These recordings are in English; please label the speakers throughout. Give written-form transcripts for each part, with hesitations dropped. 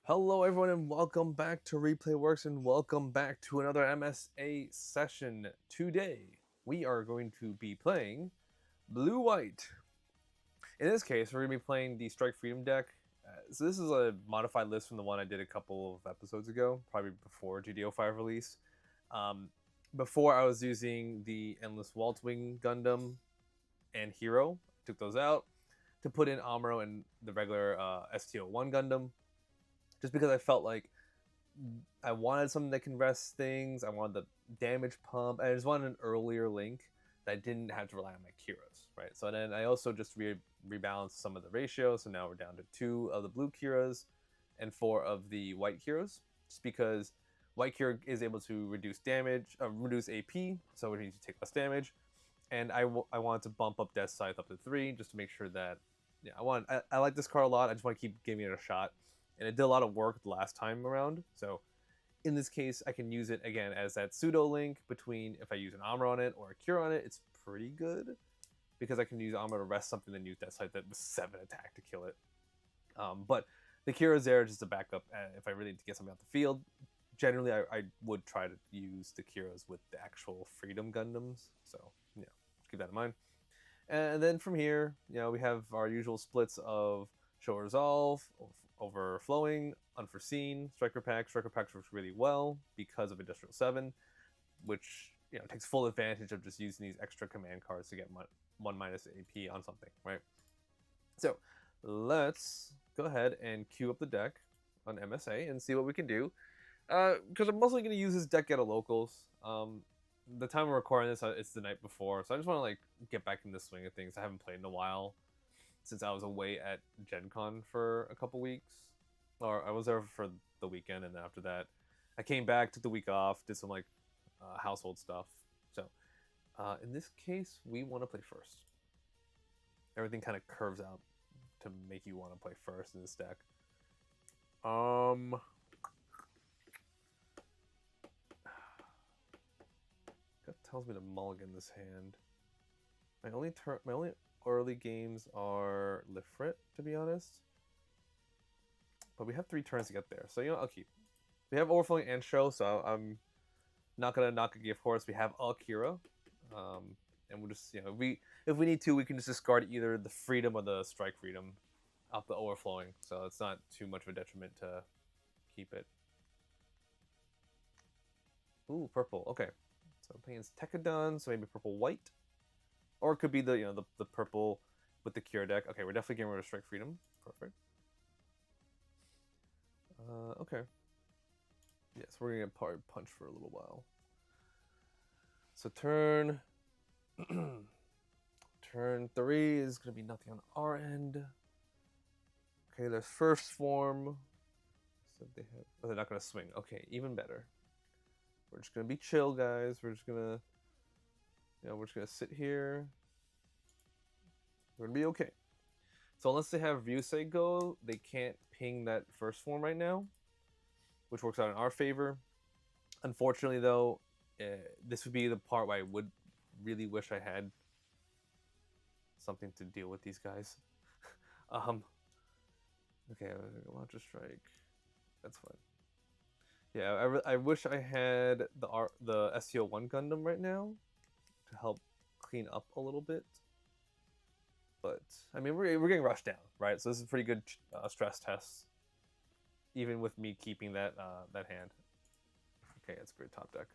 Speaker 1: Hello everyone and welcome back to Replay Works and welcome back to another MSA session. Today we are going to be playing Blue White. In this case we're going to be playing the Strike Freedom deck. So this is a modified list from the one I did a couple of episodes ago, probably before GD05 release. Before I was using the Endless Waltzwing Gundam and Hero, took those out to put in Amuro and the regular STO1 Gundam. Just because I felt like I wanted something that can rest things, I wanted the damage pump, and I just wanted an earlier link that I didn't have to rely on my Kiras, right? So then I also just rebalanced some of the ratios, so now we're down to 2 of the blue Kiras and 4 of the white Kiras, just because white Kira is able to reduce damage, reduce AP, so we need to take less damage, and I wanted to bump up Death Scythe up to 3, just to make sure that, yeah, I like this card a lot, I just want to keep giving it a shot. And it did a lot of work the last time around. So in this case, I can use it again as that pseudo link between if I use an Amuro on it or a Cure on it, it's pretty good because I can use Amuro to rest something and use that site that was 7 attack to kill it. But the Cure is there just to back up if I really need to get something out the field. Generally, I would try to use the Curas with the actual Freedom Gundams. So, keep that in mind. And then from here, we have our usual splits of Show Resolve, Overflowing, Unforeseen, Striker Packs works really well because of Industrial 7, which takes full advantage of just using these extra command cards to get 1 minus AP on something, right? So let's go ahead and queue up the deck on MSA and see what we can do. Because I'm mostly going to use this deck at a locals. The time we're recording this, it's the night before, so I just want to get back in the swing of things. I haven't played in a while since I was away at Gen Con for a couple weeks. Or I was there for the weekend, and then after that, I came back, took the week off, did some household stuff. So, in this case, we want to play first. Everything kind of curves out to make you want to play first in this deck. That tells me to mulligan this hand. My only early games are Lifrit, to be honest. But we have 3 turns to get there, so I'll keep. We have Overflowing and Show, so I'm not gonna knock a gift horse. We have Akira, and we'll just if we need to, we can just discard either the Freedom or the Strike Freedom off the Overflowing, so it's not too much of a detriment to keep it. Ooh, purple. Okay, so I'm playing Tekadon, so maybe purple white, or it could be the the purple with the Cure deck. Okay, we're definitely getting rid of Strike Freedom. Perfect. Okay. Yes, we're gonna probably punch for a little while. So turn 3 is gonna be nothing on our end. Okay, there's first form. So they're not gonna swing. Okay, even better. We're just gonna be chill, guys. We're just gonna sit here. We're gonna be okay. So unless they have Ryusei go, they can't ping that first form right now, which works out in our favor. Unfortunately, though, this would be the part where I would really wish I had something to deal with these guys. Okay, Launcher Strike. That's fine. Yeah, I wish I had the STO1 Gundam right now to help clean up a little bit. But I mean, we're getting rushed down, right? So this is a pretty good stress test, even with me keeping that hand. Okay, that's a great top deck.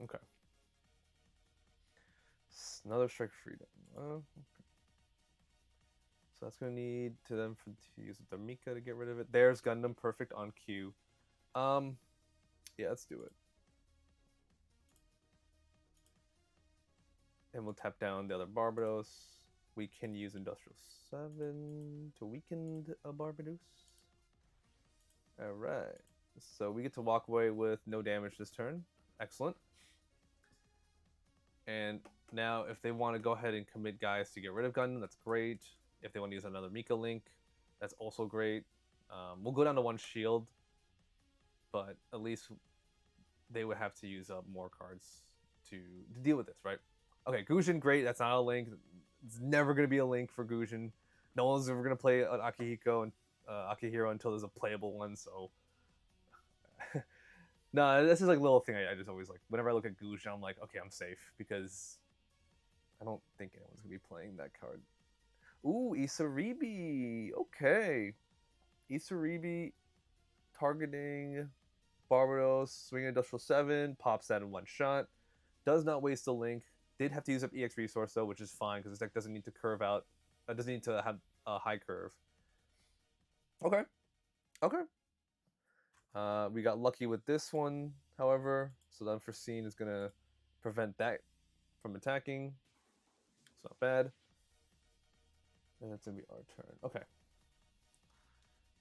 Speaker 1: Okay, another Strike Freedom. Okay. So that's gonna need to use the Mika to get rid of it. There's Gundam, perfect on cue. Yeah, let's do it. And we'll tap down the other Barbados. We can use Industrial 7 to weaken a Barbados. Alright. So we get to walk away with no damage this turn. Excellent. And now if they want to go ahead and commit guys to get rid of Gundam, that's great. If they want to use another Mika link, that's also great. We'll go down to 1 shield, but at least they would have to use up more cards to deal with this, right? Okay, Gujin, great. That's not a link. It's never going to be a link for Gujin. No one's ever going to play an Akihiko and Akihiro until there's a playable one. So, no, this is like a little thing I just always like. Whenever I look at Gujin, I'm like, okay, I'm safe because I don't think anyone's gonna be playing that card. Ooh, Isaribi. Okay, Isaribi targeting Barbados, swing Industrial 7, pops that in one shot. Does not waste a link. Did have to use up EX resource though, which is fine because this deck doesn't need to curve out. Doesn't need to have a high curve. Okay. Okay. We got lucky with this one, however, so the unforeseen is gonna prevent that from attacking. It's not bad. And it's gonna be our turn. Okay.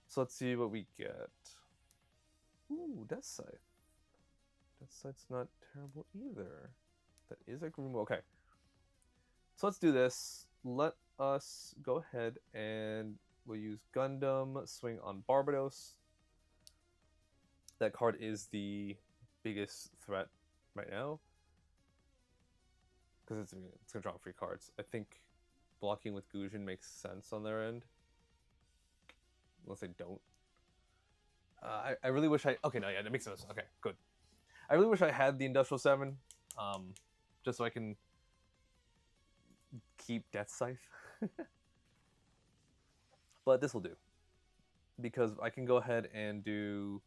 Speaker 1: So let's see what we get. Ooh, Death Scythe. Death Scythe's not terrible either. That is a Groomo. Okay. So let's do this. Let us go ahead and we'll use Gundam, swing on Barbados. That card is the biggest threat right now. Because it's going to draw free cards. I think blocking with Gujin makes sense on their end. Unless they don't. I really wish I... Okay, no, yeah, that makes sense. Okay, good. I really wish I had the Industrial 7. Just so I can keep Death Scythe. But this will do. Because I can go ahead and do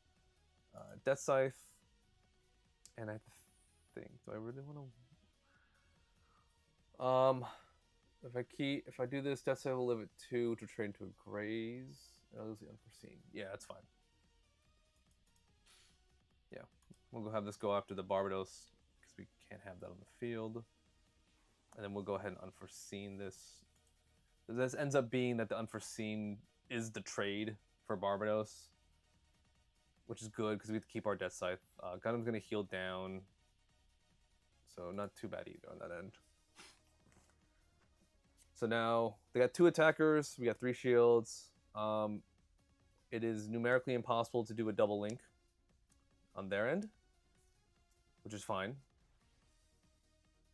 Speaker 1: Death Scythe. And I think... Do I really want to... If I do this, Death Scythe will live at 2 to train to a Graze. And I'll lose the Unforeseen. Yeah, that's fine. Yeah. We'll go have this go after the Barbados. Because we can't have that on the field. And then we'll go ahead and Unforeseen this. This ends up being that the Unforeseen is the trade for Barbados. Which is good because we have to keep our Death Scythe. Gundam's going to heal down. So not too bad either on that end. So now they got 2 attackers. We got 3 shields. It is numerically impossible to do a double link on their end. Which is fine.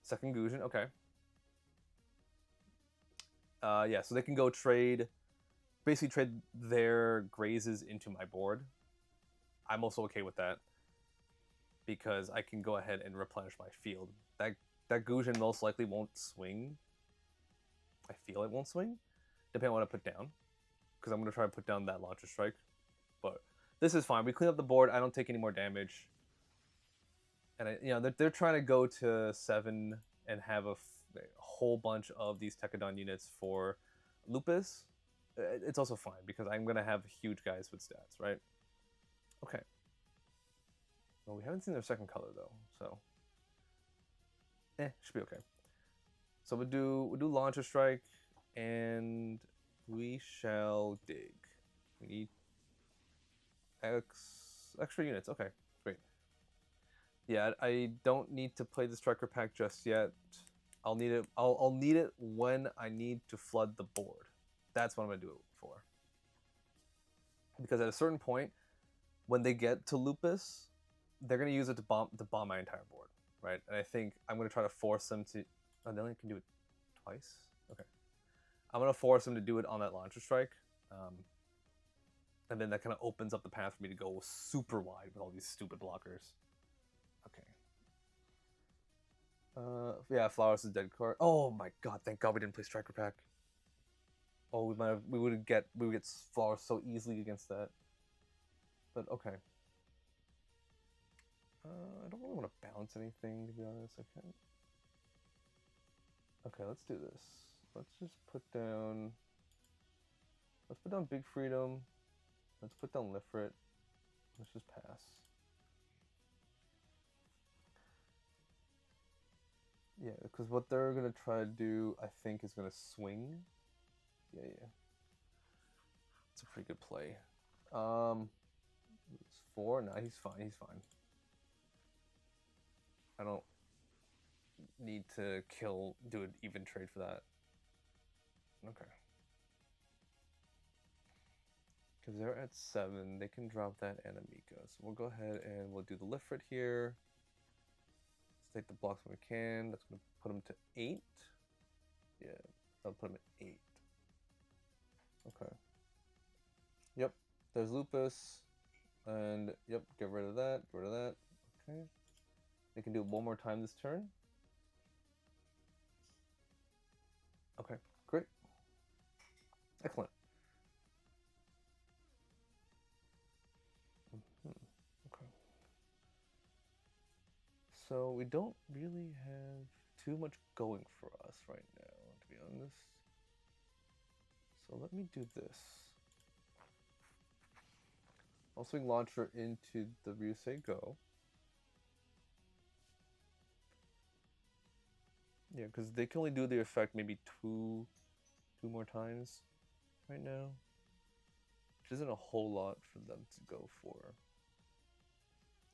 Speaker 1: Second Gujin, okay. Yeah, so they can go trade, basically trade their grazes into my board. I'm also okay with that because I can go ahead and replenish my field. That Gujin most likely won't swing. I feel it won't swing, depending on what I put down, because I'm going to try to put down that Launcher Strike. But this is fine. We clean up the board. I don't take any more damage. And they're trying to go to 7 and have a whole bunch of these Tekadon units for Lupus. It's also fine because I'm going to have huge guys with stats, right? Okay. Well, we haven't seen their second color though, so should be okay. So we'll do Launcher Strike, and we shall dig. We need extra units. Okay, great. Yeah, I don't need to play the Striker pack just yet. I'll need it. I'll need it when I need to flood the board. That's what I'm gonna do it for. Because at a certain point, when they get to Lupus, they're gonna use it to bomb my entire board, right? And I think I'm gonna try to force them to. Oh, they only can do it twice. Okay, I'm gonna force them to do it on that Launcher Strike, and then that kind of opens up the path for me to go super wide with all these stupid blockers. Okay. Yeah, Flowers is a dead card. Oh my god! Thank God we didn't play Striker pack. Oh, we would get Flowers so easily against that. But okay. I don't really want to bounce anything, to be honest. I can't. Okay, let's do this. Let's just put down... Let's put down Big Freedom. Let's put down Lifrit. Let's just pass. Yeah, because what they're going to try to do, I think, is going to swing. Yeah. It's a pretty good play. It's 4. No, he's fine. I don't need to do an even trade for that. Okay. Because they're at 7, they can drop that and Amika. So we'll go ahead and we'll do the Lifrit here. Let's take the blocks when we can. That's going to put them to 8. Yeah, I'll put them at 8. Okay. There's Lupus. And, yep, get rid of that. Get rid of that. Okay. They can do it one more time this turn. Okay, great. Excellent. Okay. So we don't really have too much going for us right now, to be honest. So let me do this. I'll swing Launcher into the Ryusei Go. Yeah, because they can only do the effect maybe two more times right now. Which isn't a whole lot for them to go for.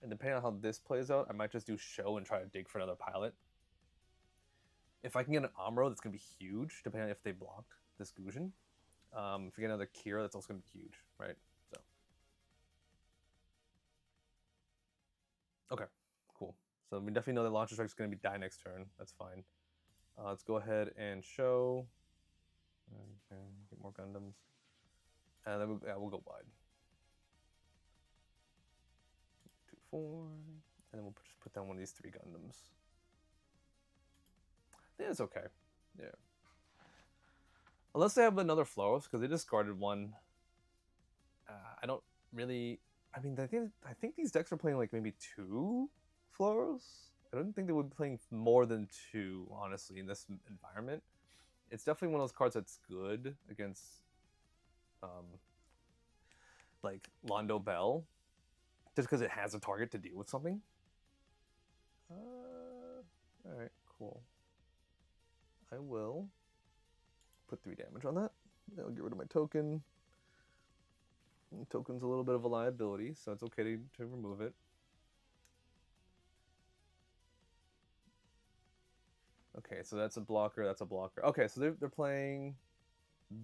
Speaker 1: And depending on how this plays out, I might just do Show and try to dig for another pilot. If I can get an Amuro, that's going to be huge, depending on if they block this Gujin. If you get another Kira, that's also going to be huge, right? So. Okay, cool. So we definitely know that Launcher Strike is going to be die next turn. That's fine. Let's go ahead and show. Okay, get more Gundams. And then we'll go wide. 2, 4. And then we'll just put down one of these 3 Gundams. I think it's okay. Yeah. Unless they have another Floros, because they discarded one. I don't really... I mean, I think these decks are playing like maybe 2 Floros. I don't think they would be playing more than 2, honestly, in this environment. It's definitely one of those cards that's good against, like, Londo Bell. Just because it has a target to deal with something. Alright, cool. I will put 3 damage on that. I'll get rid of my token. Token's a little bit of a liability, so it's okay to remove it. Okay, so that's a blocker, that's a blocker. Okay, so they're playing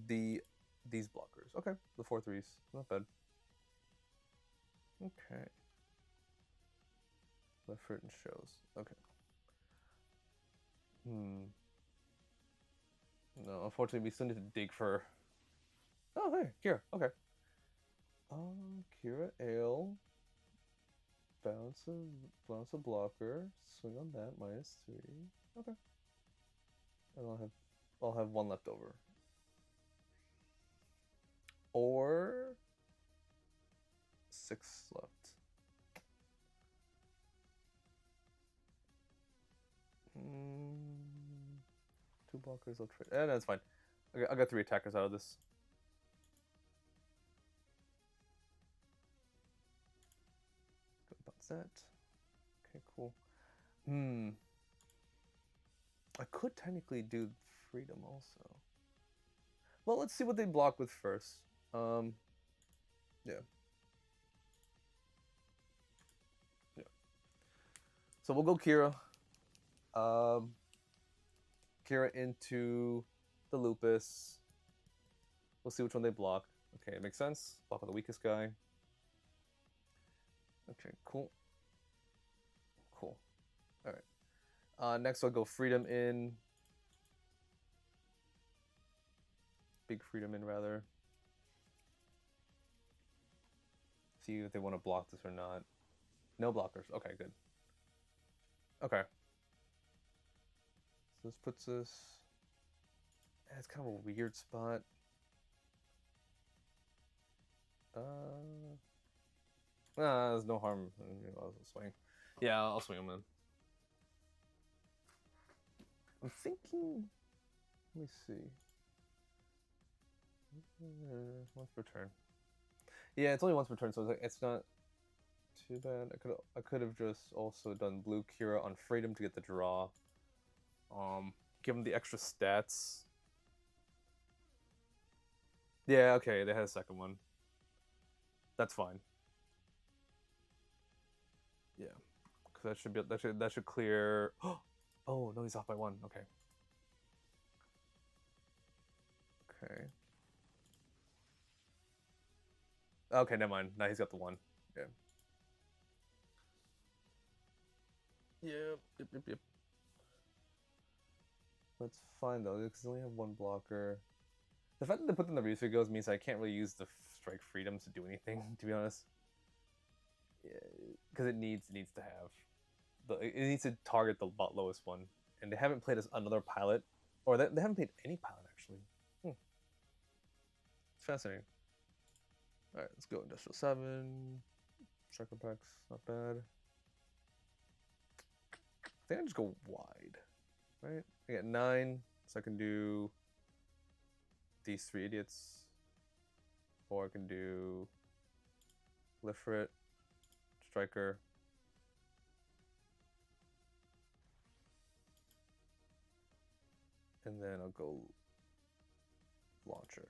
Speaker 1: these blockers. Okay, the 4/3s. Not bad. Okay. Left foot and shows. Okay. No, unfortunately, we still need to dig for... Oh, hey, Kira. Okay. Kira Ale. Bounce a blocker. Swing on that. -3. Okay. And I'll have 1 left over. Or 6 left. Two blockers, I'll trade. That's fine. Okay, I got 3 attackers out of this. Go bounce that. Okay, cool. I could technically do freedom also. Well, let's see what they block with first. Yeah. Yeah. So we'll go Kira. Kira into the Lupus. We'll see which one they block. Okay, it makes sense. Block on the weakest guy. Okay, cool. Cool. Alright. Next I'll go Freedom in. Big Freedom in, rather. See if they want to block this or not. No blockers. Okay, good. Okay. So this puts us... It's kind of a weird spot. There's no harm. I'll swing. Yeah, I'll swing him then. I'm thinking... Let me see. Once per turn. Yeah, it's only once per turn, so it's not too bad. I could have just also done blue Kira on Freedom to get the draw. Give him the extra stats. Yeah, okay, they had a second one. That's fine. Yeah, because that should clear. Oh no, he's off by 1. Okay. Okay. Okay, never mind. Now he's got the 1. Yeah. Yep. That's fine though, because they only have 1 blocker. The fact that they put in the Ryusei Goes means I can't really use the strike freedoms to do anything, to be honest. Because it needs to have it needs to target the lowest one, and they haven't played another pilot, or they haven't played any pilot actually. It's fascinating. All right, let's go Industrial 7. Striker packs, not bad. I think I just go wide, right? I get 9, so I can do these 3 idiots, or I can do Lifrit, Striker, and then I'll go Launcher.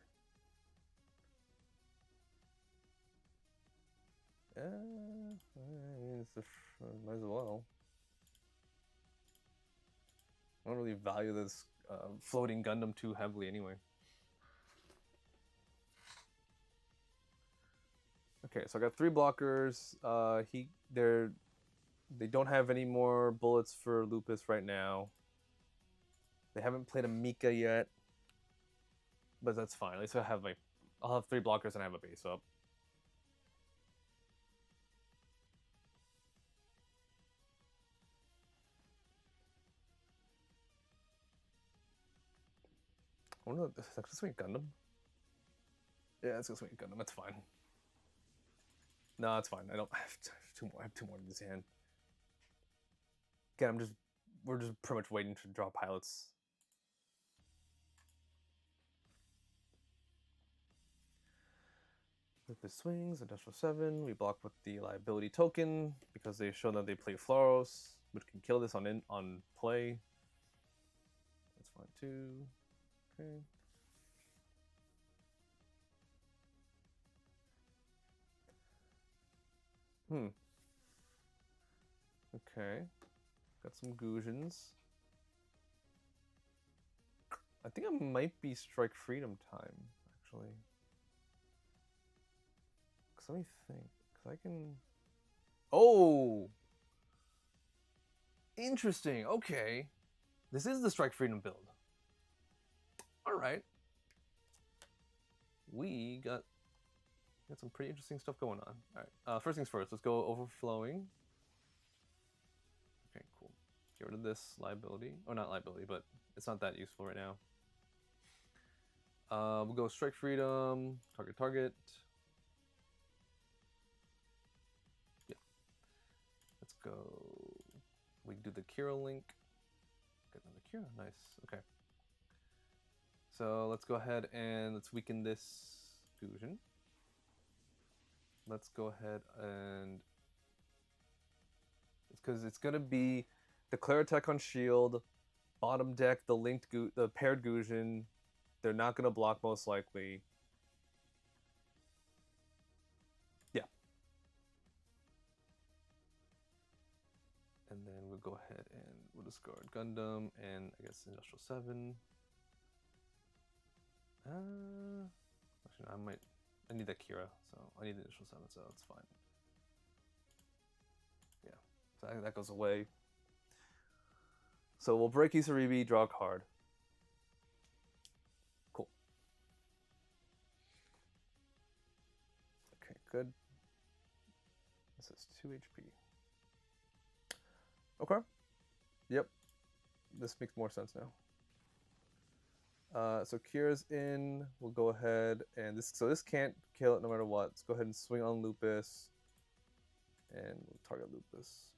Speaker 1: I mean, might as well. I don't really value this floating Gundam too heavily anyway. Okay, so I got 3 blockers. They don't have any more bullets for Lupus right now. They haven't played a Mika yet, but that's fine. At least I'll have 3 blockers and I have a base up. I wonder if this is swing Gundam. Yeah, it's gonna swing Gundam. That's fine. No, it's fine. I have 2 more. I have 2 more in this hand. Again, we're just pretty much waiting to draw pilots. Lupus swings, Industrial 7. We block with the liability token because they show that they play Floros, which can kill this on play. That's fine too. Okay. Okay. Got some Gujins. I think it might be Strike Freedom time, actually. Cause let me think. Cause I can. Oh! Interesting. Okay. This is the Strike Freedom build. Alright. We got some pretty interesting stuff going on. Alright. First things first, let's go overflowing. Okay, cool. Get rid of this liability. Oh, not liability, but it's not that useful right now. We'll go Strike Freedom, target. Yeah. Let's go. We can do the Kira link. Get another Kira. Nice. Okay. So let's go ahead and let's weaken this Fusion. Let's go ahead and because it's gonna be declare attack on shield, bottom deck the paired Gujin. They're not gonna block most likely. Yeah. And then we'll go ahead and we'll discard Gundam and I guess Industrial 7. Actually, I need that Kira, so I need the Industrial 7, so it's fine. Yeah, so that goes away. So we'll break Isaribi, draw a card. Cool. Okay, good. This is 2 HP. Okay. Yep. This makes more sense now. So Kira's in. We'll go ahead and this can't kill it no matter what. Let's go ahead and swing on Lupus, and we'll target Lupus.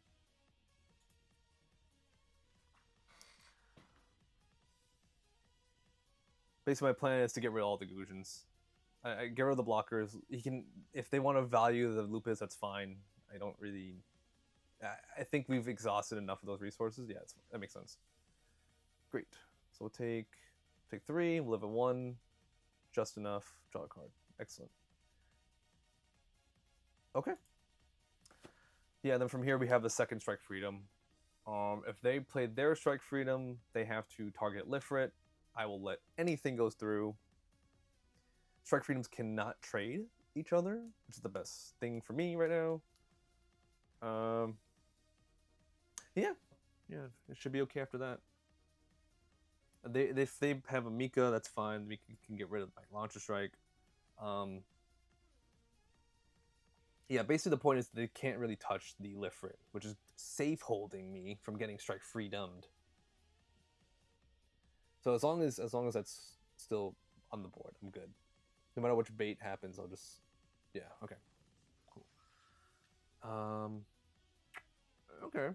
Speaker 1: Basically, my plan is to get rid of all the Gujins. I get rid of the blockers. If they want to value the Lupus, that's fine. I don't really. I think we've exhausted enough of those resources. Yeah, that makes sense. Great. So we'll take 3. We'll live at 1. Just enough. Draw a card. Excellent. Okay. Yeah, then from here we have the second Strike Freedom. If they played their Strike Freedom, they have to target Lifrit. I will let anything go through. Strike Freedoms cannot trade each other, which is the best thing for me right now. Yeah, it should be okay after that. If they have a Mika, that's fine. Mika can get rid of my Launcher Strike. Yeah, basically the point is they can't really touch the Lifrit, which is safe holding me from getting strike freedomed. So as long as that's still on the board, I'm good. No matter which bait happens, I'll just okay. Cool. Okay.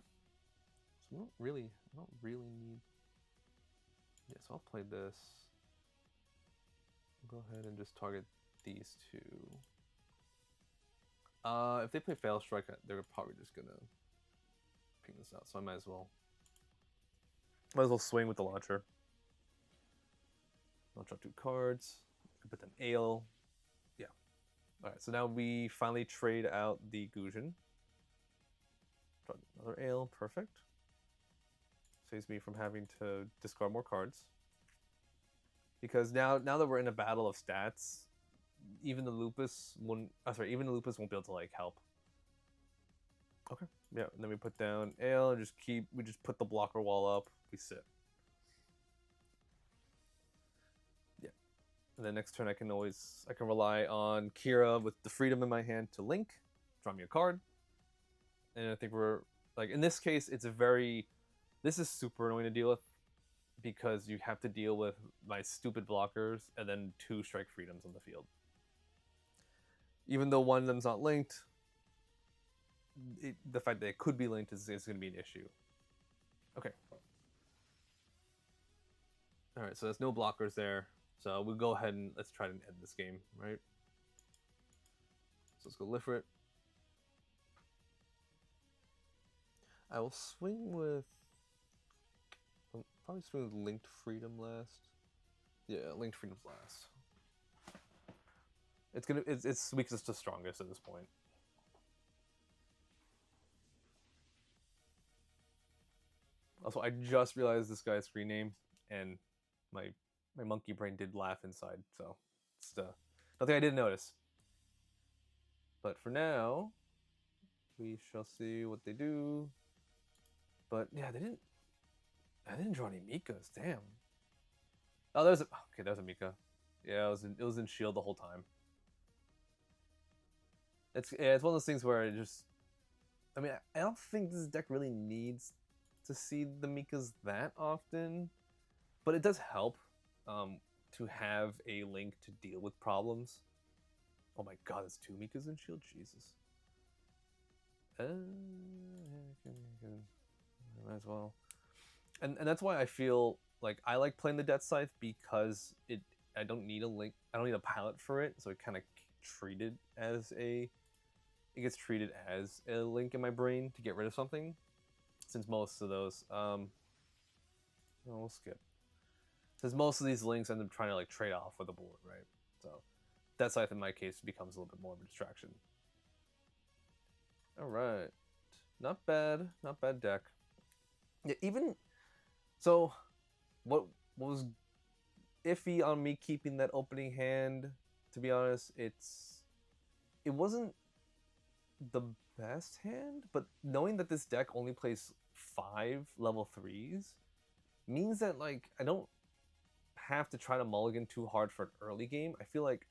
Speaker 1: So I don't really need. Yeah, so I'll play this. I'll go ahead and just target these two. If they play Fail Strike, they're probably just gonna ping this out. So I might as well swing with the launcher. I'll drop 2 cards. I put an Ale. Yeah. All right. So now we finally trade out the Gujin. Drop another Ale. Perfect. Saves me from having to discard more cards. Because now that we're in a battle of stats, even the Lupus won't. Even the Lupus won't be able to like help. Okay. Yeah. And then we put down Ale and we just put the blocker wall up. We sit. Yeah. And then next turn I can rely on Kira with the freedom in my hand to link, draw me a card. And I think we're like in this case this is super annoying to deal with because you have to deal with my stupid blockers and then 2 strike freedoms on the field. Even though one of them's not linked, the fact that it could be linked is going to be an issue. Okay. All right, so there's no blockers there. So we'll go ahead and let's try to end this game, right? So let's go Lifrit. I will swing with... I'll probably swing with Linked Freedom last. Yeah, Linked Freedom's last. It's weakest to strongest at this point. Also, I just realized this guy's screen name, and my monkey brain did laugh inside, so it's nothing I didn't notice. But for now, we shall see what they do. But yeah, I didn't draw any Mikas. Damn. Oh, there's a Mika. Yeah, it was in shield the whole time. It's one of those things where I mean, I don't think this deck really needs to see the Mikas that often, but it does help to have a link to deal with problems. Oh my god, it's 2 Mikas in shield? Jesus. Might as well. And that's why I feel like I like playing the Death Scythe because I don't need a link. I don't need a palette for it, so it kind of it gets treated as a link in my brain to get rid of something. Since most of those, we'll skip. Since most of these links end up trying to like trade off with the board, right? So Death Scythe in my case becomes a little bit more of a distraction. All right, not bad deck. Yeah, even so, what was iffy on me keeping that opening hand? To be honest, it wasn't the best hand, but knowing that this deck only plays 5 level 3s means that like I don't have to try to mulligan too hard for an early game. I feel like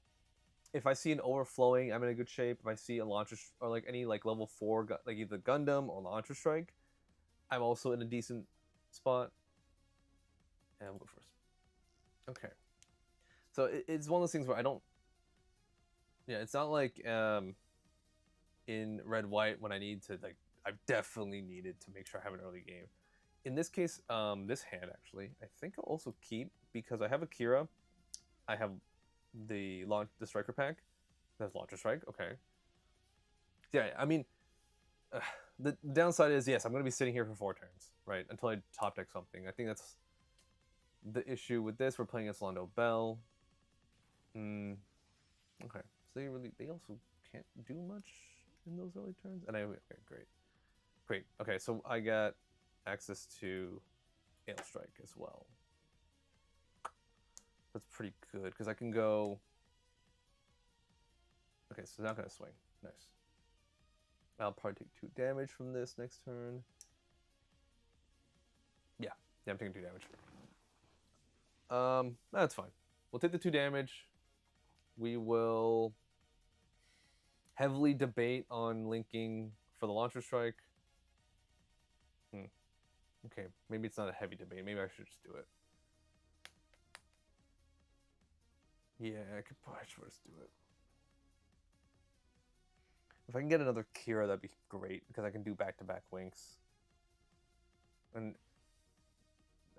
Speaker 1: if I see an overflowing, I'm in a good shape. If I see a launcher or like any like level 4 like either Gundam or launcher strike, I'm also in a decent spot. And I'll go first. Okay. So it's one of those things where I don't... Yeah, it's not like in Red White when I need to, like, I've definitely needed to make sure I have an early game. In this case, this hand, actually, I think I'll also keep, because I have a Kira. I have the Striker pack. That's Launcher Strike, okay. Yeah, I mean, the downside is, yes, I'm going to be sitting here for 4 turns, right, until I top deck something. I think that's the issue with this. We're playing against Londo Bell. Okay, so they also can't do much in those early turns. And okay, great. Okay, so I got access to Ale Strike as well. That's pretty good because I can go. Okay, so not gonna swing. Nice. I'll probably take 2 damage from this next turn. Yeah, I'm taking 2 damage. That's fine. We'll take the 2 damage. We will. heavily debate on linking for the launcher strike. Okay, maybe it's not a heavy debate. Maybe I should just do it. Yeah, I should just do it. If I can get another Kira, that'd be great, because I can do back-to-back winks. And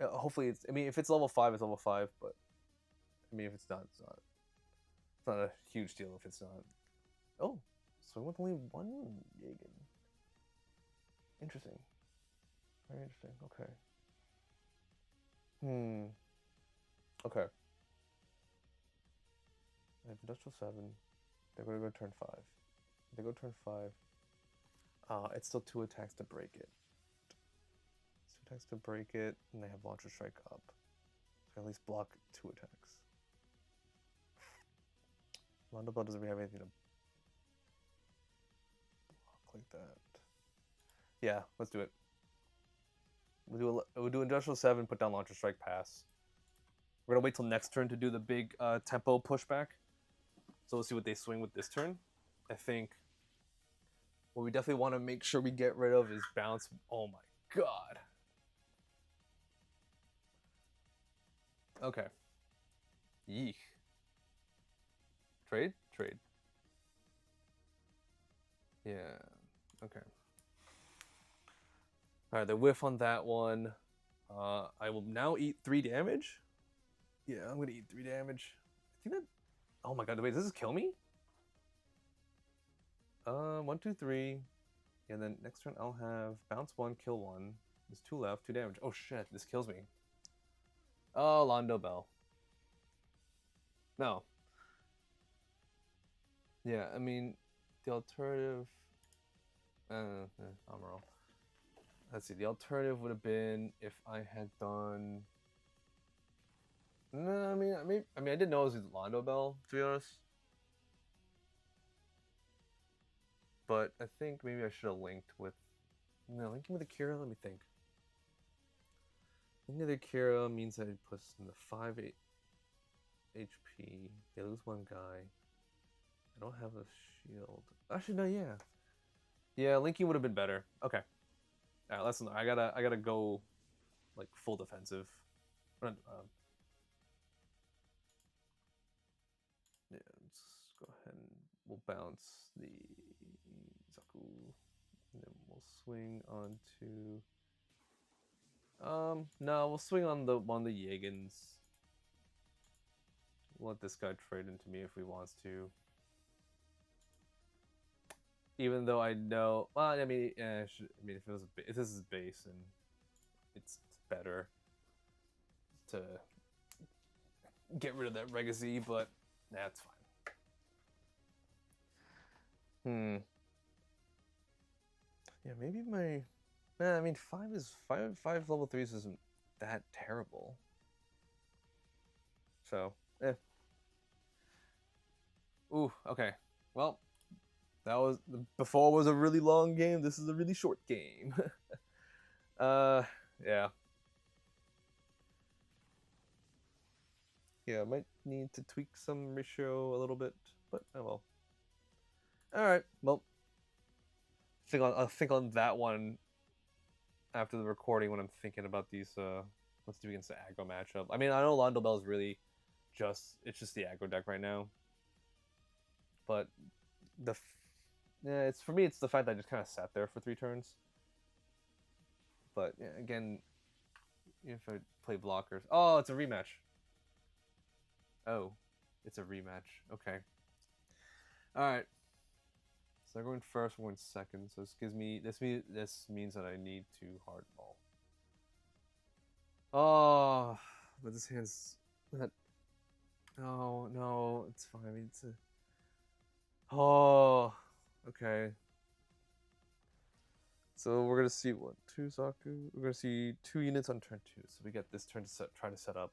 Speaker 1: hopefully it's, I mean, if it's level 5, it's level 5, but I mean, if it's not, it's not. It's not a huge deal if it's not. Oh, swing with only one Jagen. Interesting. Very interesting. Okay. Okay. I have Industrial 7. They're going to go turn 5. They go turn 5. It's still 2 attacks to break it. 2 attacks to break it, and they have Launcher Strike up. So I at least block 2 attacks. Londo Bell doesn't really have anything to block like that. Yeah, let's do it. We'll do Industrial 7, put down Launcher Strike, pass. We're gonna wait till next turn to do the big tempo pushback. So we'll see what they swing with this turn. I think what we definitely want to make sure we get rid of is bounce. Oh my god. Okay. Yeesh. Trade? Trade. Yeah. Okay. Alright, the whiff on that one. I will now eat 3 damage. Yeah, I'm gonna eat 3 damage. I think that. Oh my god, wait, does this kill me? 1, 2, 3. And then next turn I'll have bounce 1, kill 1. There's 2 left, 2 damage. Oh shit, this kills me. Oh, Londo Bell. No. Yeah, I mean, the alternative. Amaro. Let's see. The alternative would have been if I had done. No, I mean, I didn't know it was Londo Bell, to be honest. But I think maybe I should have linked with. No, linking with Akira. Let me think. Linking with Akira means I put in the 5 HP. They lose 1 guy. I don't have a shield. Actually, no. Yeah. Yeah, linking would have been better. Okay. All right, listen. I gotta go, like, full defensive. Yeah, let's go ahead and we'll bounce the Zaku, and then we'll swing onto. No, we'll swing on the Jagens. We'll let this guy trade into me if he wants to. Even though I know, well, I mean, if this is base, and it's better to get rid of that legacy, but that's fine. Yeah, maybe my. I mean, 5 level 3s isn't that terrible. So, Ooh, okay. Well, that was before was a really long game. This is a really short game. Yeah. Yeah, I might need to tweak some ratio a little bit, but oh well. All right. Well, I'll think on that one after the recording when I'm thinking about these. Let's do against the aggro matchup. I mean, I know Londo Bell is really it's just the aggro deck right now, but it's for me. It's the fact that I just kind of sat there for 3 turns. But yeah, again, if I play blockers, oh, it's a rematch. Oh, it's a rematch. Okay. All right. So they're going first, we're going second. So this means that I need to hardball. Oh, but this hand's that. Oh no, it's fine. I mean, it's a. Oh, okay. So we're gonna see 2 Zaku. We're gonna see 2 units on turn 2. So we get this turn to try to set up.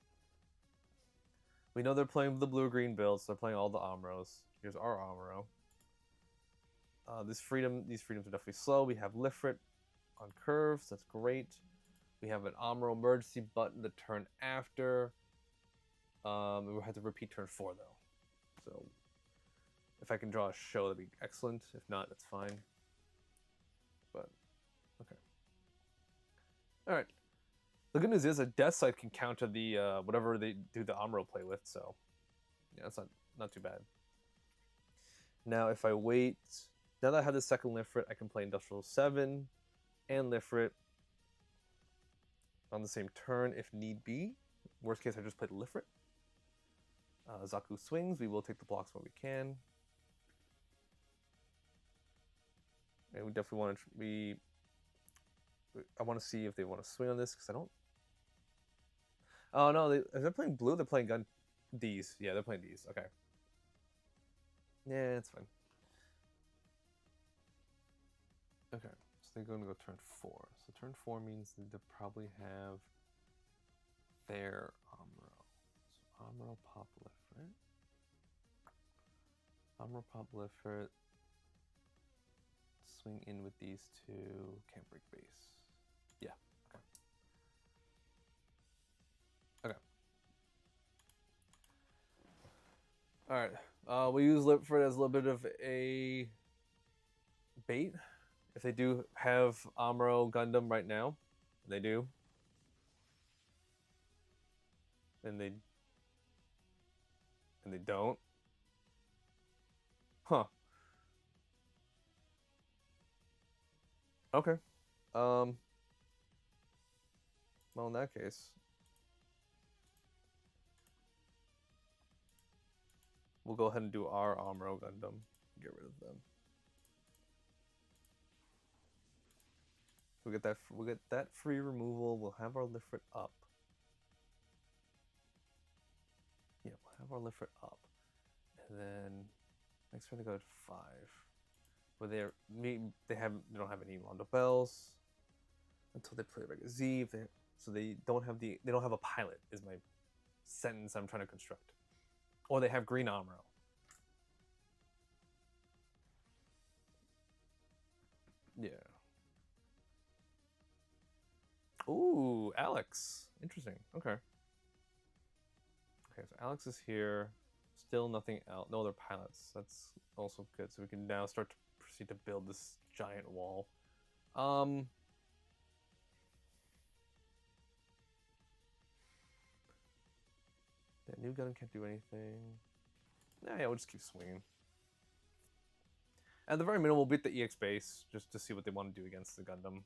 Speaker 1: We know they're playing the blue-green build, so they're playing all the Amros. Here's our Amro. These freedoms are definitely slow. We have Lifrit on curves. That's great. We have an Amro emergency button the turn after. We have to repeat turn 4 though. So If I can draw a show, that'd be excellent. If not, that's fine. But, okay. Alright. The good news is a Death Sight can counter the, whatever they do the Amuro play with, so... Yeah, that's not too bad. Now, if I wait... Now that I have the second Lifrit, I can play Industrial 7 and Lifrit on the same turn if need be. Worst case, I just play the Lifrit. Zaku swings. We will take the blocks when we can. And we definitely want to... I want to see if they want to swing on this, because I don't... Oh, no. If they're playing blue, they're playing D's. Yeah, they're playing D's. Okay. Yeah, it's fine. Okay. So they're going to go turn 4. So turn 4 means they probably have their Amuro. So Amuro pop Lifrit. Amuro pop Lifrit. Swing in with these two. Can't break base. Yeah. Okay. Alright. We use Lifrit as a little bit of a bait. If they do have Amuro Gundam right now, they do. And they don't. Huh. Okay. Well, in that case, we'll go ahead and do our Amuro Gundam. Get rid of them. We'll get that free removal. We'll have our Lifrit up. Yeah, we'll have our Lifrit up. And then next turn they go to 5. Where they don't have any Londo Bells until they play Rega Z. So they don't have a pilot is my sentence I'm trying to construct. Or they have green Amuro. Yeah. Ooh, Alex. Interesting. Okay. Okay, so Alex is here. Still nothing else. No other pilots. That's also good. So we can now start to proceed to build this giant wall. That new gun can't do anything. Yeah, we'll just keep swinging. At the very minimum, we'll beat the EX base just to see what they want to do against the Gundam.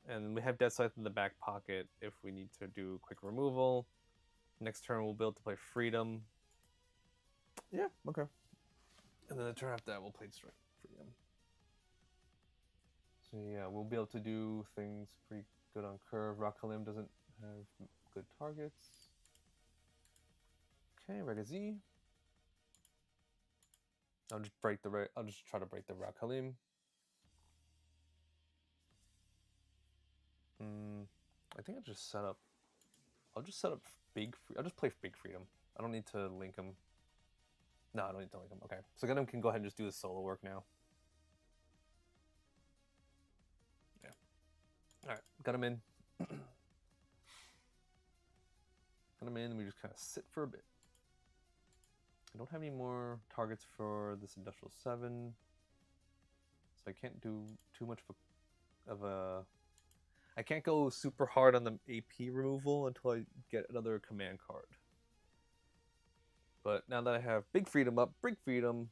Speaker 1: And we have Dead Sight in the back pocket if we need to do quick removal. Next turn, we'll be able to play Freedom. Yeah, okay. And then the turn after that, we'll play Strike Freedom. So yeah, we'll be able to do things pretty good on curve. Rock Halim doesn't have good targets. Okay, Rega Z. I'll just try to break the Rock Halim. I think I'll just set up I'll just play Big Freedom. I don't need to link him. No, I don't need to link him. Okay, so Gundam can go ahead and just do the solo work now. Yeah. Alright, got him in. Got him in, and we just kind of sit for a bit. I don't have any more targets for this Industrial 7. So I can't do too much of a... I can't go super hard on the AP removal until I get another command card. But now that I have Big Freedom up, Big Freedom,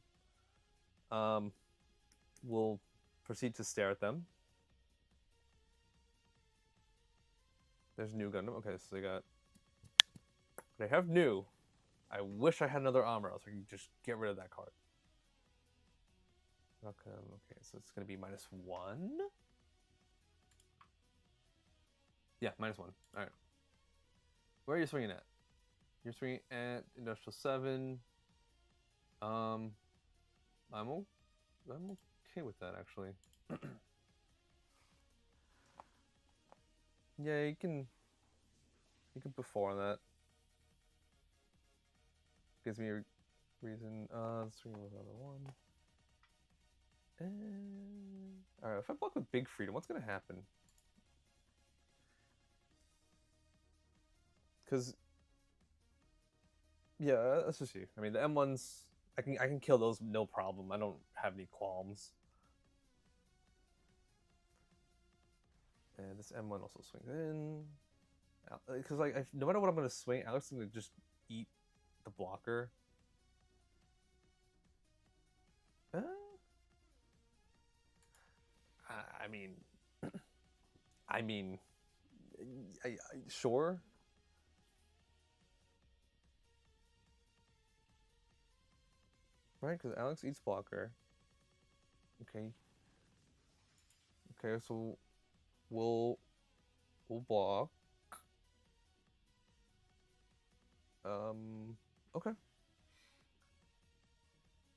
Speaker 1: we'll proceed to stare at them. There's new Gundam. Okay, so they have new. I wish I had another Amuro so I can just get rid of that card. Okay, so it's going to be -1. Yeah, -1. All right. Where are you swinging at? You're swinging at Industrial 7. I'm okay with that, actually. Yeah, you can put 4 on that. Gives me a reason. Let's swing with another one. And all right, if I block with Big Freedom, what's gonna happen? Because yeah, let's just see. I mean, the M1's I can kill those no problem. I don't have any qualms. And this M1 also swings in. Because like no matter what I'm gonna swing, Alex is gonna just eat the blocker. I mean, sure. Right, because Alex eats blocker. Okay. Okay, so we'll block. Okay.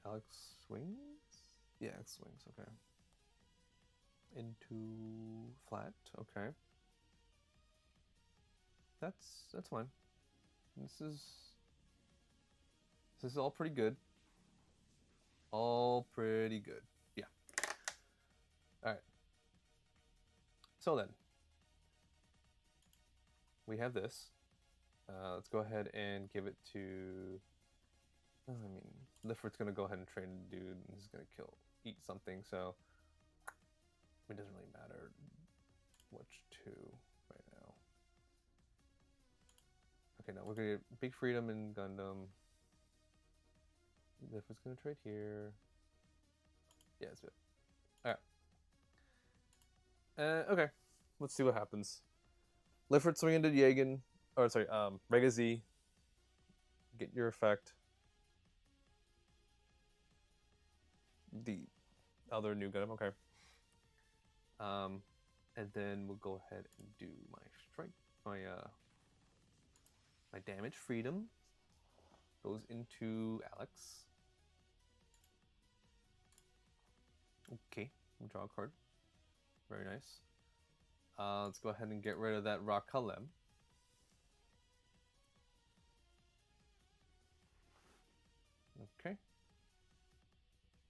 Speaker 1: Alex swings? Yeah, Alex swings, okay. Into flat, okay. That's fine. This is all pretty good. All pretty good. Yeah. Alright. So then we have this. Let's go ahead and give it to I mean, Lifford's gonna go ahead and train the dude, and he's gonna eat something, so it doesn't really matter which two right now. Okay, now we're gonna get big freedom in Gundam. Lifford's gonna trade here. Yeah, that's it. Alright. Okay. Let's see what happens. Lifford swing into Jagen. Or sorry, Rega Z. Get your effect. The other new Gundam, okay. And then we'll go ahead and do my strike, my damage freedom goes into Alex. Okay, we'll draw a card. Very nice. Let's go ahead and get rid of that Rakalem. Okay.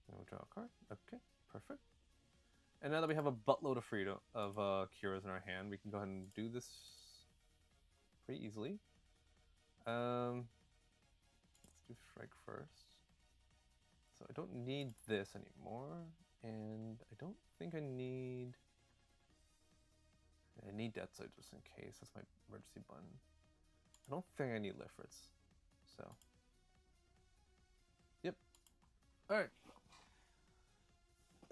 Speaker 1: And we'll draw a card. Okay, perfect. And now that we have a buttload of freedom of Curas in our hand, we can go ahead and do this pretty easily. Let's do strike first. So I don't need this anymore, and I don't think I need Death Sight just in case. That's my emergency button. I don't think I need Liffords. So, yep. All right.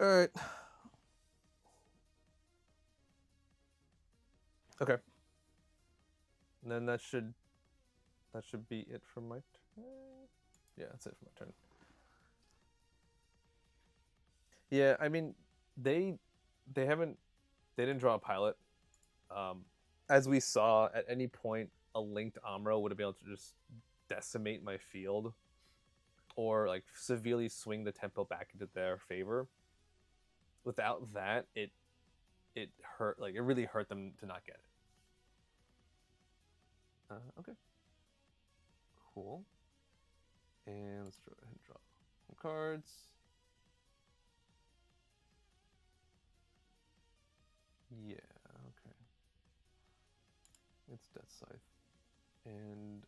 Speaker 1: All right. Okay. And then that should be it for my turn. Yeah, that's it for my turn. Yeah, I mean, they didn't draw a pilot. As we saw, at any point, a linked Amuro would have been able to just decimate my field, or like severely swing the tempo back into their favor. Without that, it hurt. Like it really hurt them to not get it. Okay. Cool. And let's go ahead and draw some cards. Yeah, okay. It's Death Scythe. And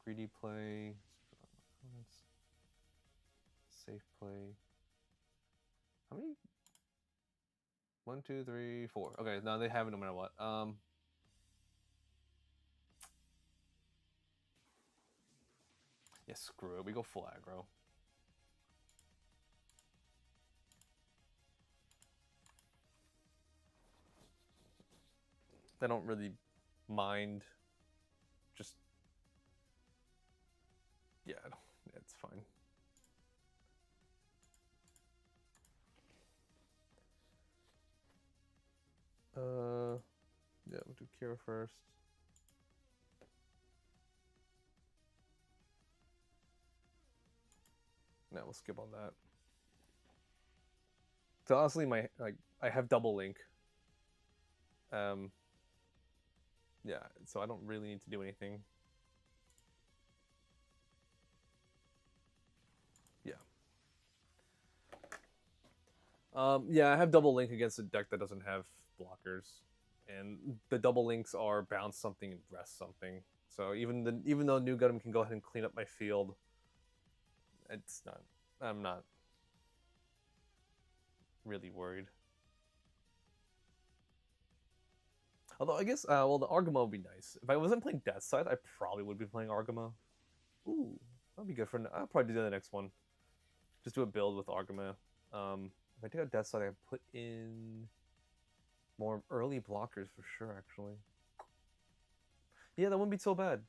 Speaker 1: greedy play. Safe play. How many? 1, 2, 3, 4. Okay, no, they have it no matter what. Yeah, screw it. We go full aggro. They don't really mind. Just yeah, it's fine. Yeah, we'll do Kira first. No, we'll skip on that. So honestly, I have double link. Yeah, so I don't really need to do anything. Yeah. Yeah, I have double link against a deck that doesn't have blockers, and the double links are bounce something and rest something. So even though New Gundam can go ahead and clean up my field, It's not. I'm not really worried. Although I guess, well, the Argama would be nice. If I wasn't playing Death Side, I probably would be playing Argama. Ooh, that'd be good for. I'll probably do the next one. Just do a build with Argama. If I take out Death Side, I put in more early blockers for sure. Actually, yeah, that wouldn't be so bad.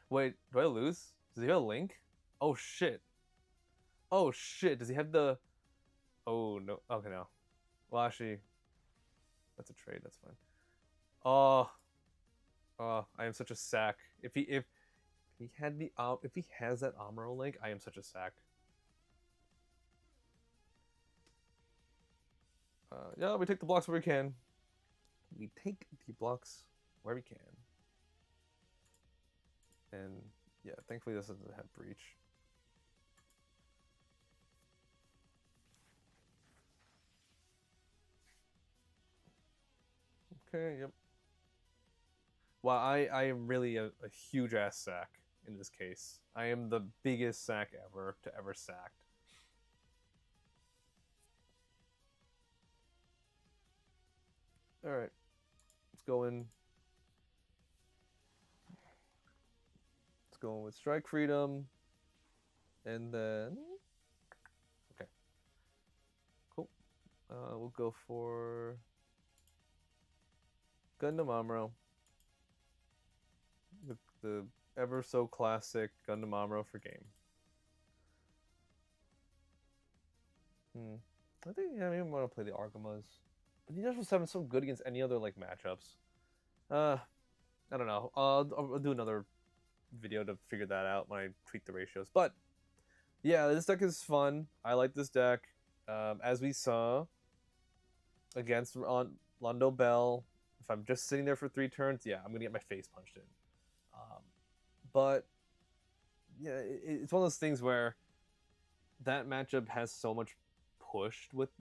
Speaker 1: Wait, do I lose? Does he have a link? Oh shit! Oh shit! Does he have the? Oh no. Okay, no. Well, actually, that's a trade. That's fine. Oh, oh, I am such a sack. If he had the if he has that Amuro link, I am such a sack. Yeah, we take the blocks where we can. We take the blocks where we can. And yeah, thankfully this doesn't have breach. Okay, yep. Well, I am really a huge ass sack in this case. I am the biggest sack ever to ever sacked. Alright. Let's go in. Let's go in with Strike Freedom. And then okay. Cool. We'll go for Gundam Amuro. The ever so classic Gundam Amuro for game. I think yeah, maybe I want to play the Argamas. But the Industrial 7 is so good against any other like matchups. I don't know. I'll do another video to figure that out when I tweak the ratios. But yeah, this deck is fun. I like this deck. As we saw against on Londo Bell, if I'm just sitting there for 3 turns, yeah, I'm gonna get my face punched in. But yeah, it's one of those things where that matchup has so much pushed with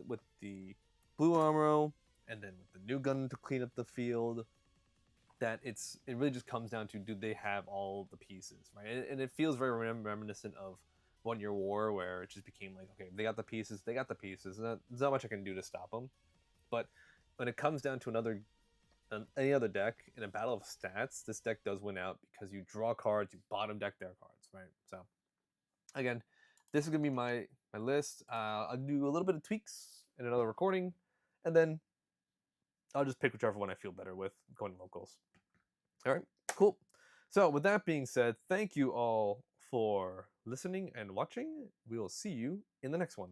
Speaker 1: the blue Amuro and then with the new gun to clean up the field that it really just comes down to do they have all the pieces, right? And it feels very reminiscent of 1 Year War, where it just became like, okay, they got the pieces, they got the pieces. There's not much I can do to stop them. But when it comes down to any other deck in a battle of stats, this deck does win out because you draw cards, you bottom deck their cards, right? So again, this is gonna be my list. I'll do a little bit of tweaks in another recording, and then I'll just pick whichever one I feel better with going locals. All right, cool. So with that being said, thank you all for listening and watching. We will see you in the next one.